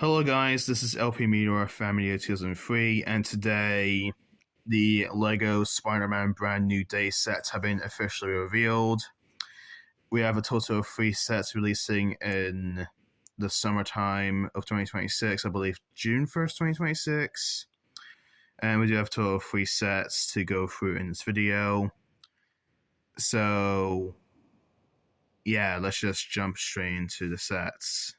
Hello guys, this is LP Meteor Family 2003, and today the LEGO Spider-Man brand new day sets have been officially revealed. We have a total of 3 sets releasing in the summertime of 2026, I believe June 1st, 2026. And we do have a total of 3 sets to go through in this video. So, yeah, let's just jump straight into the sets.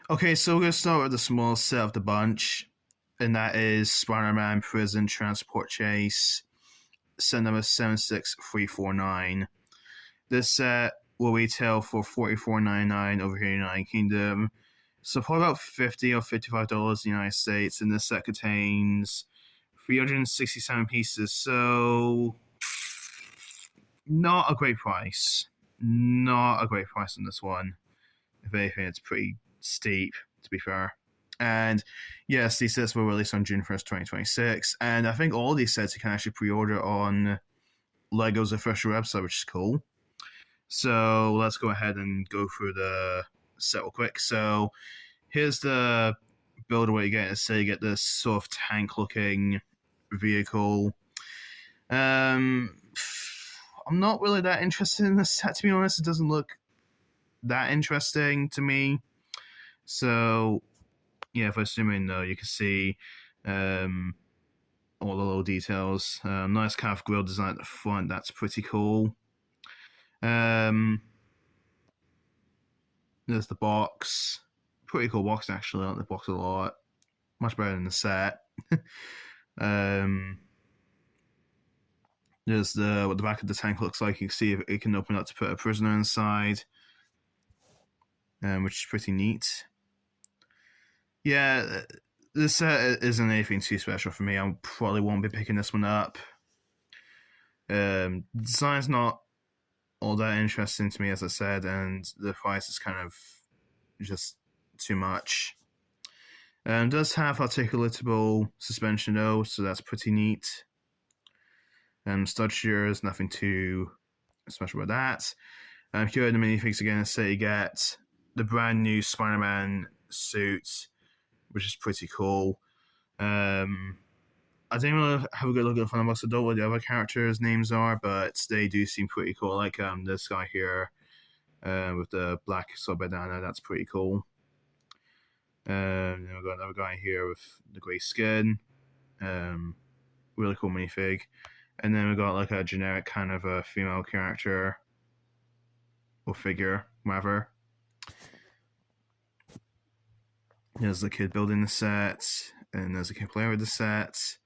Okay, so we're going to start with the smallest set of the bunch, and that is Spider-Man Prison Transport Chase, set number 76349. This set will retail for $44.99 over here in the United Kingdom, so probably about $50 or $55 in the United States, and this set contains 367 pieces, so not a great price. Not a great price on this one. If anything, it's pretty steep, to be fair. And yes, these sets were released on June 1st, 2026. And I think all these sets you can actually pre order on LEGO's official website, which is cool. So let's go ahead and go through the set real quick. So here's the build what you get. So you get this sort of tank looking vehicle. I'm not really that interested in this set, to be honest. It doesn't look that interesting to me. So, yeah, if I zoom in, though, you can see all the little details. Nice kind of grille design at the front. That's pretty cool. There's the box. Pretty cool box, actually. I like the box a lot. Much better than the set. There's what the back of the tank looks like. You can see it can open up to put a prisoner inside, which is pretty neat. Yeah, this set isn't anything too special for me. I probably won't be picking this one up. Design's not all that interesting to me, as I said, and the price is kind of just too much. Does have articulatable suspension though, so that's pretty neat. Stud shears, nothing too special about that. Here are the minifigs again. So you get the brand new Spider-Man suit, which is pretty cool. I didn't really have a good look at the front box. I don't know what the other characters' names are, but they do seem pretty cool. Like this guy here with the black sub bandana, that's pretty cool. Then we've got another guy here with the grey skin. Really cool minifig. And then we've got like a generic kind of a female character or figure, whatever. There's the kid building the set, and there's a kid playing with the set.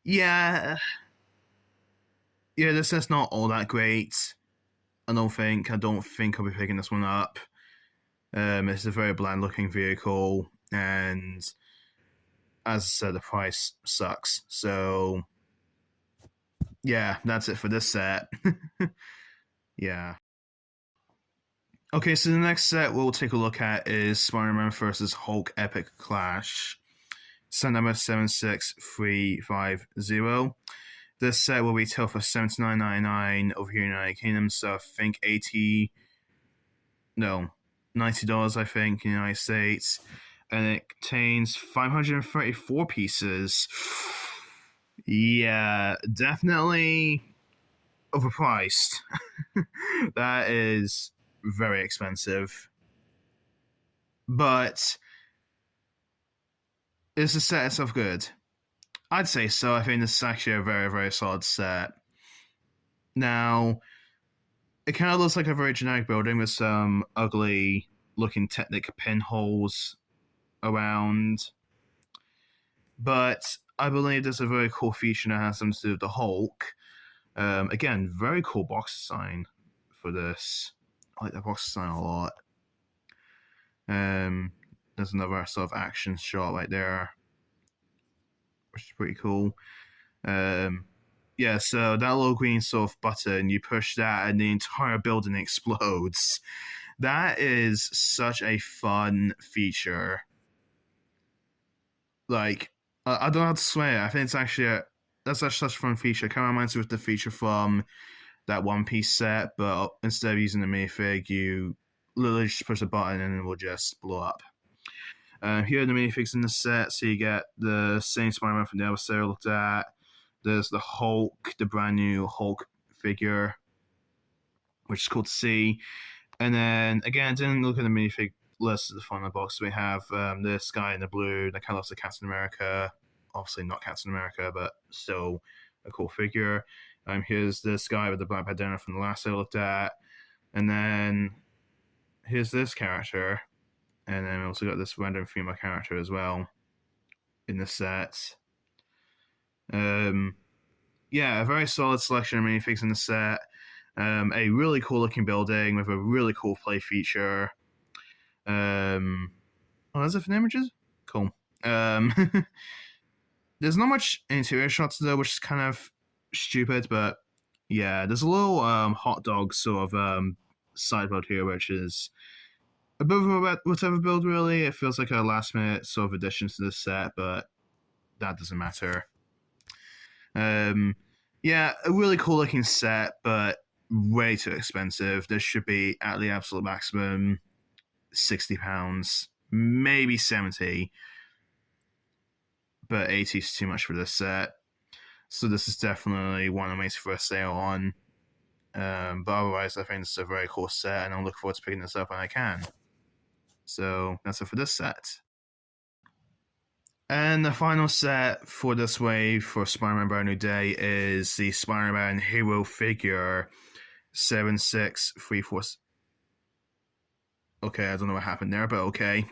Yeah, this set's not all that great. I don't think I'll be picking this one up. It's a very bland looking vehicle, and as I said, the price sucks. So, yeah, that's it for this set. Yeah. Okay, so the next set we'll take a look at is Spider-Man vs. Hulk Epic Clash. Set number 76350. This set will retail for $79.99 over here in the United Kingdom, so I think $90, I think, in the United States. And it contains 534 pieces. Yeah, definitely overpriced. That is very expensive. But is the set itself good? I'd say so. I think this is actually a very, very solid set. Now, it kind of looks like a very generic building with some ugly looking Technic pinholes around. But I believe there's a very cool feature that has something to do with the Hulk. Again, very cool box design for this. I like the box design a lot. There's another sort of action shot right there, which is pretty cool. Yeah, so that little green sort of button, you push that and the entire building explodes. That is such a fun feature. Like, I don't have to swear. I think it's actually that's such a fun feature. It kind of reminds me of the feature from that One Piece set, but instead of using the minifig, you literally just push a button and it will just blow up. Here are the minifigs in the set, so you get the same Spider-Man from the other set I looked at. There's the Hulk, the brand new Hulk figure, which is called C. And then, again, didn't look at the minifig list at the front of the box. We have this guy in the blue that kind of looks like Captain America. Obviously not Captain America, but still a cool figure. Here's this guy with the black bandana from the last set I looked at. And then here's this character. And then we also got this random female character as well in the set. Yeah, a very solid selection of minifigs in the set. A really cool looking building with a really cool play feature. Oh, that's it for the images? Cool. There's not much interior shots though, which is kind of stupid, but yeah, there's a little hot dog sort of side build here, which is a bit of a whatever build really. It feels like a last minute sort of addition to this set, but that doesn't matter. Yeah, a really cool looking set, but way too expensive. This should be at the absolute maximum £60, maybe 70, but 80 is too much for this set. So this is definitely one I'm waiting for a sale on. But otherwise, I think it's a very cool set, and I'm looking forward to picking this up when I can. So that's it for this set. And the final set for this wave for Spider-Man Brand New Day is the Spider-Man Hero Figure 76346. Okay, I don't know what happened there, but okay.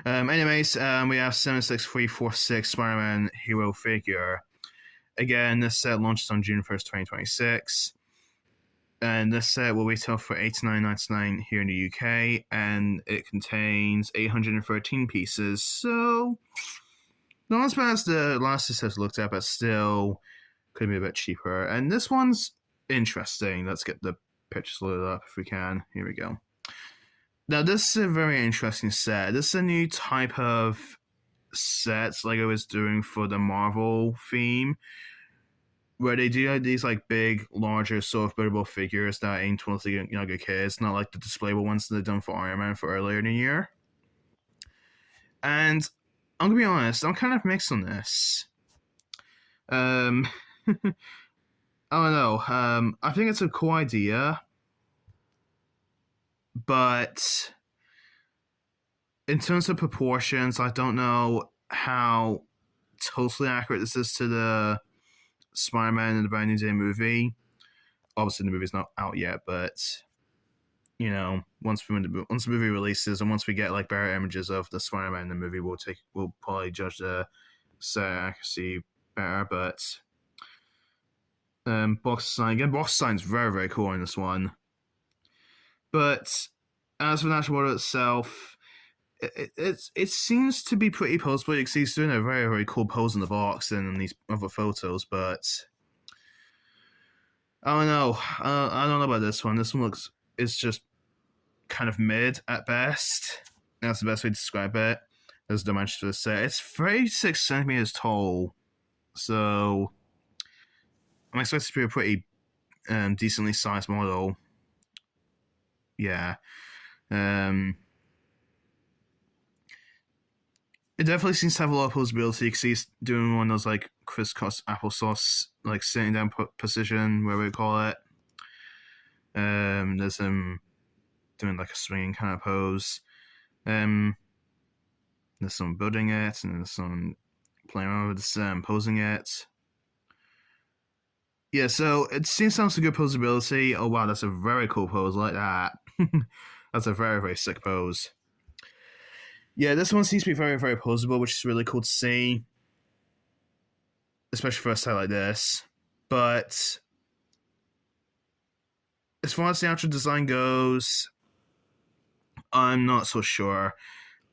Anyways, we have 76346 Spider-Man Hero Figure. Again, this set launches on June 1st, 2026. And this set will retail for $89.99 here in the UK, and it contains 813 pieces. So, not as bad as the last set I looked at, but still could be a bit cheaper. And this one's interesting. Let's get the pictures loaded up if we can. Here we go. Now, this is a very interesting set. This is a new type of sets LEGO is doing for the Marvel theme, where they do these like big, larger, sort of buildable figures that aim towards the younger kids, not like the displayable ones that they've done for Iron Man for earlier in the year. And I'm gonna be honest, I'm kind of mixed on this. I don't know. I think it's a cool idea, but in terms of proportions, I don't know how totally accurate this is to the Spider-Man in the Brand New Day movie. Obviously, the movie's not out yet, but you know, once the movie releases and once we get like better images of the Spider-Man in the movie, we'll probably judge the set accuracy better. But box design's very, very cool in this one. But as for the actual model itself, it seems to be pretty poseable. You can see he's doing a very, very cool pose in the box and in these other photos, but I don't know. I don't know about this one. This one it's just kind of mid at best. That's the best way to describe it. There's the dimensions for the set. It's 36 centimeters tall, so I'm expecting it to be a pretty decently sized model. Yeah. It definitely seems to have a lot of posability because he's doing one of those like crisscross applesauce, like sitting down position, whatever we call it. There's him doing like a swinging kind of pose. There's someone building it, and there's someone playing around with this, posing it. Yeah, so it seems to have some good posability. Oh wow, that's a very cool pose, like that. That's a very, very sick pose. Yeah, this one seems to be very, very posable, which is really cool to see, especially for a set like this. But as far as the actual design goes, I'm not so sure.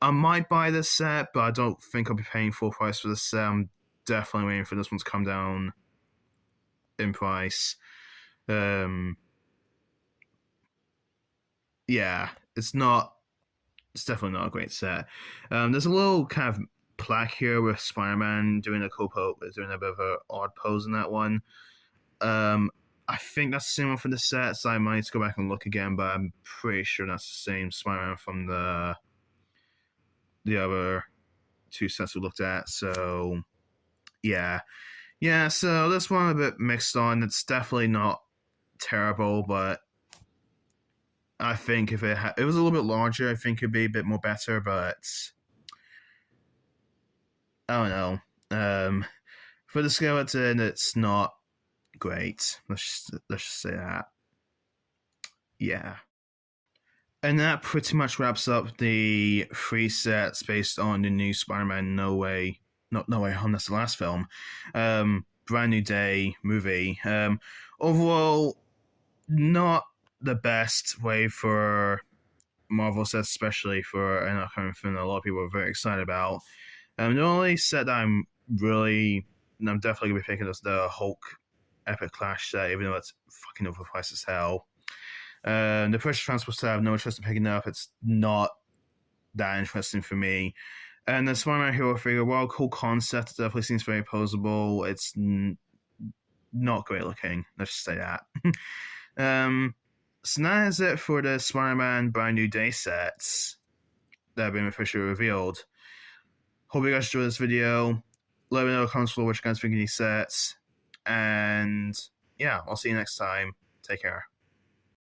I might buy this set, but I don't think I'll be paying full price for this set. I'm definitely waiting for this one to come down in price. Yeah, it's definitely not a great set. There's a little kind of plaque here with Spider-Man doing a bit of an odd pose in that one. I think that's the same one for the sets. I might need to go back and look again, but I'm pretty sure that's the same Spider-Man from the other two sets we looked at. So yeah, yeah. So this one I'm a bit mixed on. It's definitely not terrible, but I think if it was a little bit larger, I think it'd be a bit more better. But I don't know. For the skeleton, it's not great. Let's just say that. Yeah. And that pretty much wraps up the three sets based on the new Spider-Man No Way, not No Way Home. That's the last film. Brand New Day movie. Overall, not the best way for Marvel sets, especially for an upcoming film that a lot of people are very excited about. The only set that I'm definitely gonna be picking is the Hulk Epic Clash set, even though it's fucking overpriced as hell. The Precious Transport I have no interest in picking up. It's not that interesting for me. And the Spider-Man Hero figure, while cool concept, it definitely seems very posable. It's not great looking. Let's just say that. So that is it for the Spider-Man Brand New Day sets that have been officially revealed. Hope you guys enjoyed this video. Let me know in the comments below what you guys think of these sets. And yeah, I'll see you next time. Take care.